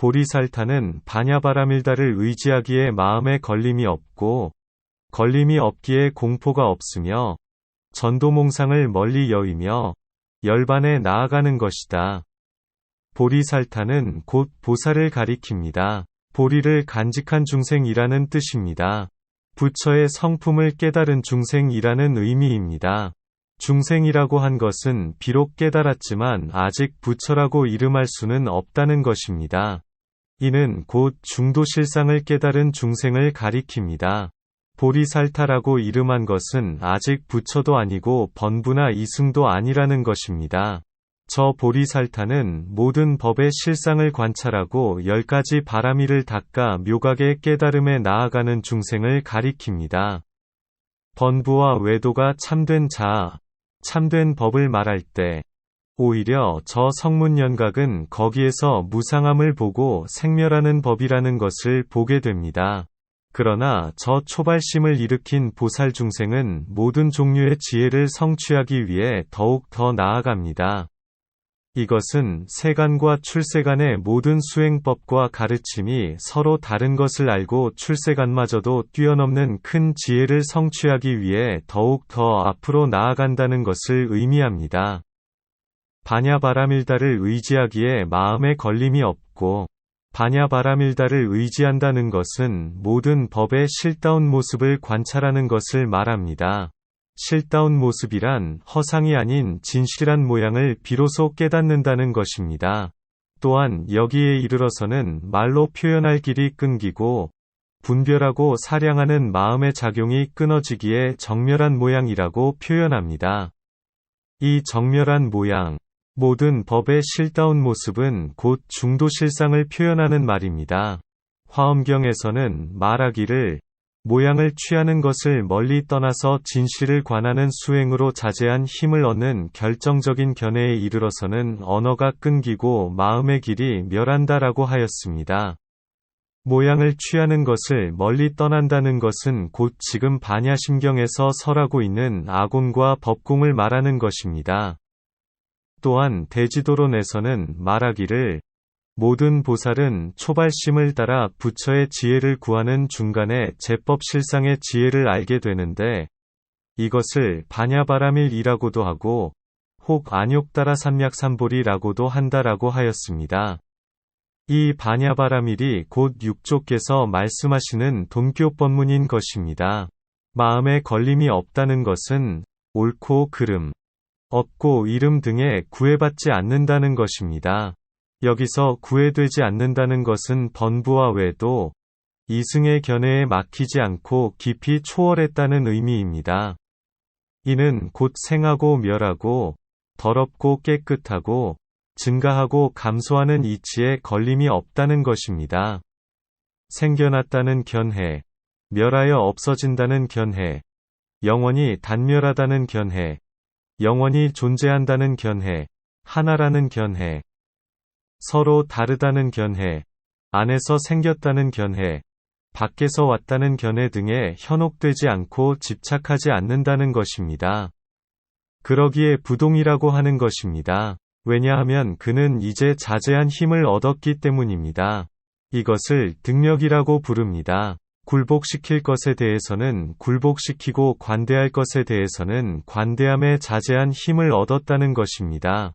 보리살타는 반야바라밀다를 의지하기에 마음에 걸림이 없고 걸림이 없기에 공포가 없으며 전도몽상을 멀리 여의며 열반에 나아가는 것이다. 보리살타는 곧 보살을 가리킵니다. 보리를 간직한 중생이라는 뜻입니다. 부처의 성품을 깨달은 중생이라는 의미입니다. 중생이라고 한 것은 비록 깨달았지만 아직 부처라고 이름할 수는 없다는 것입니다. 이는 곧 중도실상을 깨달은 중생을 가리킵니다. 보리살타라고 이름한 것은 아직 부처도 아니고 번부나 이승도 아니라는 것입니다. 저 보리살타는 모든 법의 실상을 관찰하고 10가지 바라미를 닦아 묘각의 깨달음에 나아가는 중생을 가리킵니다. 번부와 외도가 참된 자아, 참된 법을 말할 때 오히려 저 성문연각은 거기에서 무상함을 보고 생멸하는 법이라는 것을 보게 됩니다. 그러나 저 초발심을 일으킨 보살 중생은 모든 종류의 지혜를 성취하기 위해 더욱 더 나아갑니다. 이것은 세간과 출세간의 모든 수행법과 가르침이 서로 다른 것을 알고 출세간마저도 뛰어넘는 큰 지혜를 성취하기 위해 더욱 더 앞으로 나아간다는 것을 의미합니다. 반야바라밀다를 의지하기에 마음에 걸림이 없고 반야바라밀다를 의지한다는 것은 모든 법의 실다운 모습을 관찰하는 것을 말합니다. 실다운 모습이란 허상이 아닌 진실한 모양을 비로소 깨닫는다는 것입니다. 또한 여기에 이르러서는 말로 표현할 길이 끊기고 분별하고 사량하는 마음의 작용이 끊어지기에 정멸한 모양이라고 표현합니다. 이 정멸한 모양, 모든 법의 실다운 모습은 곧 중도실상을 표현하는 말입니다. 화엄경에서는 말하기를 모양을 취하는 것을 멀리 떠나서 진실을 관하는 수행으로 자제한 힘을 얻는 결정적인 견해에 이르러서는 언어가 끊기고 마음의 길이 멸한다라고 하였습니다. 모양을 취하는 것을 멀리 떠난다는 것은 곧 지금 반야심경에서 설하고 있는 아곤과 법공을 말하는 것입니다. 또한 대지도론에서는 말하기를 모든 보살은 초발심을 따라 부처의 지혜를 구하는 중간에 제법실상의 지혜를 알게 되는데 이것을 반야바라밀이라고도 하고 혹 안욕따라 삼약삼보리라고도 한다라고 하였습니다. 이 반야바라밀이 곧 육조께서 말씀하시는 돈교법문인 것입니다. 마음에 걸림이 없다는 것은 옳고 그름, 없고 이름 등에 구애받지 않는다는 것입니다. 여기서 구애되지 않는다는 것은 번부와 외도, 이승의 견해에 막히지 않고 깊이 초월했다는 의미입니다. 이는 곧 생하고 멸하고 더럽고 깨끗하고 증가하고 감소하는 이치에 걸림이 없다는 것입니다. 생겨났다는 견해, 멸하여 없어진다는 견해, 영원히 단멸하다는 견해, 영원히 존재한다는 견해, 하나라는 견해, 서로 다르다는 견해, 안에서 생겼다는 견해, 밖에서 왔다는 견해 등에 현혹되지 않고 집착하지 않는다는 것입니다. 그러기에 부동이라고 하는 것입니다. 왜냐하면 그는 이제 자제한 힘을 얻었기 때문입니다. 이것을 등력이라고 부릅니다. 굴복시킬 것에 대해서는 굴복시키고 관대할 것에 대해서는 관대함에 자제한 힘을 얻었다는 것입니다.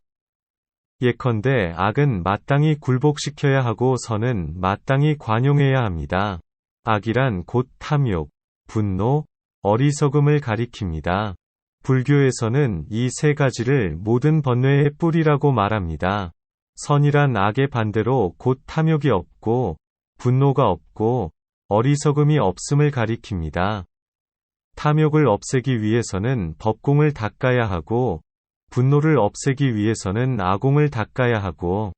예컨대 악은 마땅히 굴복시켜야 하고 선은 마땅히 관용해야 합니다. 악이란 곧 탐욕, 분노, 어리석음을 가리킵니다. 불교에서는 이 세 가지를 모든 번뇌의 뿌리라고 말합니다. 선이란 악의 반대로 곧 탐욕이 없고 분노가 없고 어리석음이 없음을 가리킵니다. 탐욕을 없애기 위해서는 법공을 닦아야 하고 분노를 없애기 위해서는 아공을 닦아야 하고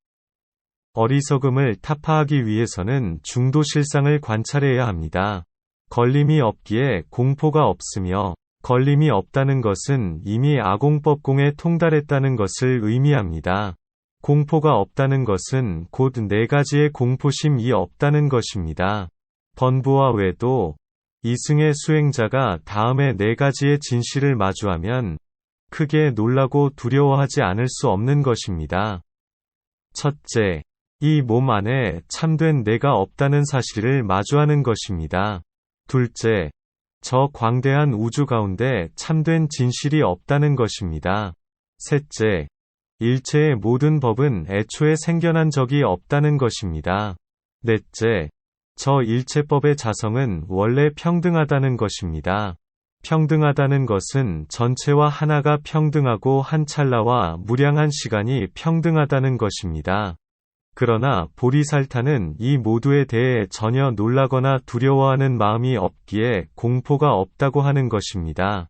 어리석음을 타파하기 위해서는 중도실상을 관찰해야 합니다. 걸림이 없기에 공포가 없으며 걸림이 없다는 것은 이미 아공법공에 통달했다는 것을 의미합니다. 공포가 없다는 것은 곧 네 가지의 공포심이 없다는 것입니다. 번부와 외도, 이승의 수행자가 다음에 네 가지의 진실을 마주하면 크게 놀라고 두려워하지 않을 수 없는 것입니다. 첫째, 이 몸 안에 참된 내가 없다는 사실을 마주하는 것입니다. 둘째, 저 광대한 우주 가운데 참된 진실이 없다는 것입니다. 셋째, 일체의 모든 법은 애초에 생겨난 적이 없다는 것입니다. 넷째, 저 일체법의 자성은 원래 평등하다는 것입니다. 평등하다는 것은 전체와 하나가 평등하고 한 찰나와 무량한 시간이 평등하다는 것입니다. 그러나 보리살타는 이 모두에 대해 전혀 놀라거나 두려워하는 마음이 없기에 공포가 없다고 하는 것입니다.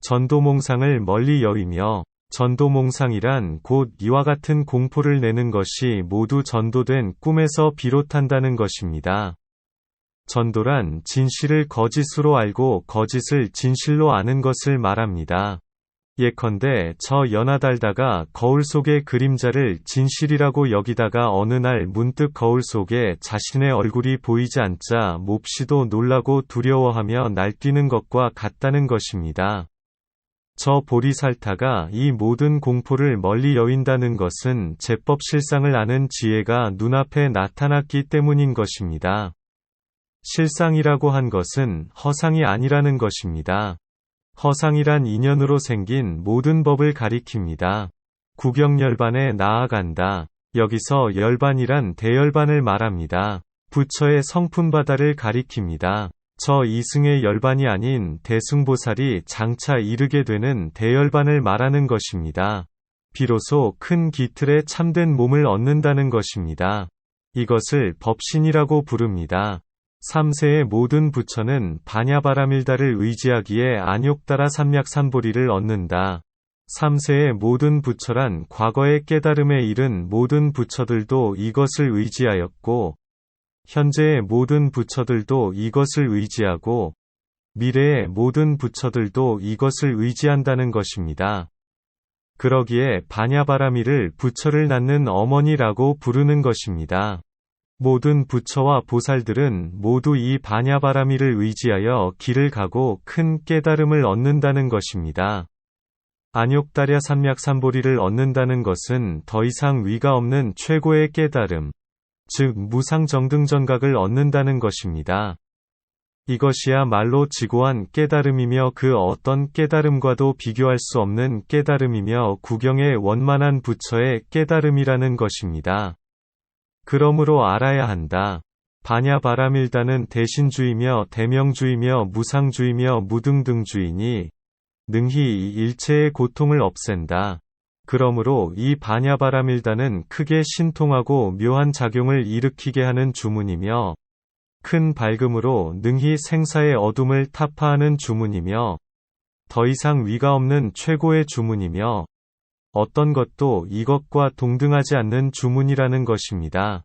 전도몽상을 멀리 여의며, 전도몽상이란 곧 이와 같은 공포를 내는 것이 모두 전도된 꿈에서 비롯한다는 것입니다. 전도란 진실을 거짓으로 알고 거짓을 진실로 아는 것을 말합니다. 예컨대 저 연하달다가 거울 속의 그림자를 진실이라고 여기다가 어느 날 문득 거울 속에 자신의 얼굴이 보이지 않자 몹시도 놀라고 두려워하며 날뛰는 것과 같다는 것입니다. 저 보리살타가 이 모든 공포를 멀리 여윈다는 것은 제법 실상을 아는 지혜가 눈앞에 나타났기 때문인 것입니다. 실상이라고 한 것은 허상이 아니라는 것입니다. 허상이란 인연으로 생긴 모든 법을 가리킵니다. 구경열반에 나아간다. 여기서 열반이란 대열반을 말합니다. 부처의 성품바다를 가리킵니다. 저 이승의 열반이 아닌 대승보살이 장차 이르게 되는 대열반을 말하는 것입니다. 비로소 큰 기틀에 참된 몸을 얻는다는 것입니다. 이것을 법신이라고 부릅니다. 3세의 모든 부처는 반야바라밀다를 의지하기에 안욕따라 삼약삼보리를 얻는다. 3세의 모든 부처란 과거의 깨달음에 이른 모든 부처들도 이것을 의지하였고, 현재의 모든 부처들도 이것을 의지하고, 미래의 모든 부처들도 이것을 의지한다는 것입니다. 그러기에 반야바라밀을 부처를 낳는 어머니라고 부르는 것입니다. 모든 부처와 보살들은 모두 이 반야바라밀을 의지하여 길을 가고 큰 깨달음을 얻는다는 것입니다. 안욕다랴 삼약삼보리를 얻는다는 것은 더 이상 위가 없는 최고의 깨달음, 즉 무상정등전각을 얻는다는 것입니다. 이것이야말로 지고한 깨달음이며 그 어떤 깨달음과도 비교할 수 없는 깨달음이며 구경에 원만한 부처의 깨달음이라는 것입니다. 그러므로 알아야 한다. 반야바라밀다는 대신주의며 대명주의며 무상주의며 무등등주의니 능히 일체의 고통을 없앤다. 그러므로 이 반야바라밀다는 크게 신통하고 묘한 작용을 일으키게 하는 주문이며 큰 밝음으로 능히 생사의 어둠을 타파하는 주문이며 더 이상 위가 없는 최고의 주문이며 어떤 것도 이것과 동등하지 않는 주문이라는 것입니다.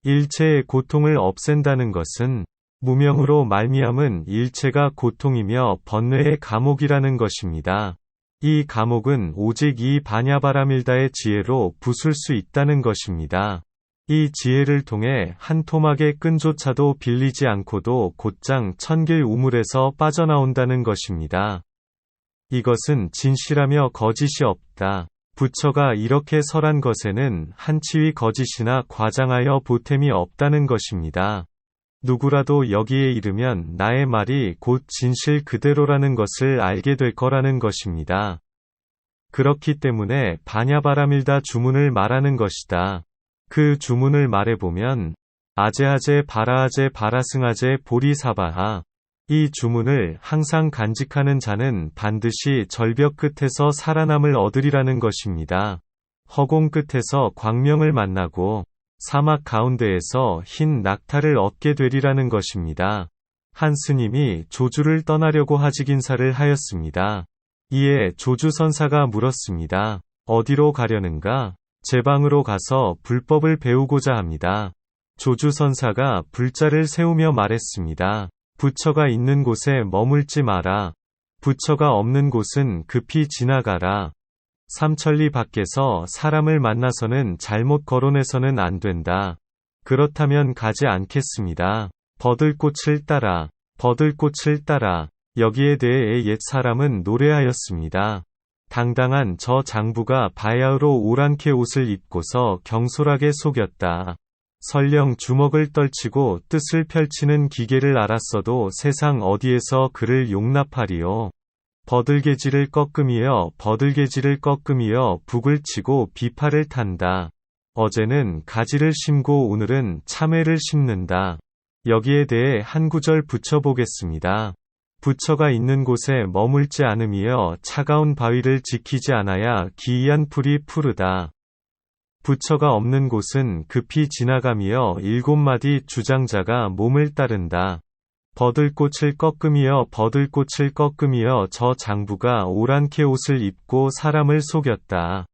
일체의 고통을 없앤다는 것은 무명으로 말미암은 일체가 고통이며 번뇌의 감옥이라는 것입니다. 이 감옥은 오직 이 반야바라밀다의 지혜로 부술 수 있다는 것입니다. 이 지혜를 통해 한 토막의 끈조차도 빌리지 않고도 곧장 천길 우물에서 빠져나온다는 것입니다. 이것은 진실하며 거짓이 없다. 부처가 이렇게 설한 것에는 한치위 거짓이나 과장하여 보탬이 없다는 것입니다. 누구라도 여기에 이르면 나의 말이 곧 진실 그대로라는 것을 알게 될 거라는 것입니다. 그렇기 때문에 반야바라밀다 주문을 말하는 것이다. 그 주문을 말해보면 아제아제 바라아제 바라승아제 보리사바하, 이 주문을 항상 간직하는 자는 반드시 절벽 끝에서 살아남을 얻으리라는 것입니다. 허공 끝에서 광명을 만나고 사막 가운데에서 흰 낙타를 얻게 되리라는 것입니다. 한 스님이 조주를 떠나려고 하직인사를 하였습니다. 이에 조주선사가 물었습니다. 어디로 가려는가? 제 방으로 가서 불법을 배우고자 합니다. 조주선사가 불자를 세우며 말했습니다. 부처가 있는 곳에 머물지 마라. 부처가 없는 곳은 급히 지나가라. 삼천리 밖에서 사람을 만나서는 잘못 거론해서는 안 된다. 그렇다면 가지 않겠습니다. 버들꽃을 따라, 버들꽃을 따라. 여기에 대해 옛 사람은 노래하였습니다. 당당한 저 장부가 바야흐로 오랑캐 옷을 입고서 경솔하게 속였다. 설령 주먹을 떨치고 뜻을 펼치는 기계를 알았어도 세상 어디에서 그를 용납하리요. 버들개지를 꺾음이여 버들개지를 꺾음이여 북을 치고 비파를 탄다. 어제는 가지를 심고 오늘은 참외를 심는다. 여기에 대해 한 구절 붙여보겠습니다. 부처가 있는 곳에 머물지 않음이여 차가운 바위를 지키지 않아야 기이한 풀이 푸르다. 부처가 없는 곳은 급히 지나가며 7마디 주장자가 몸을 따른다. 버들꽃을 꺾음이여 버들꽃을 꺾음이여 저 장부가 오랑캐 옷을 입고 사람을 속였다.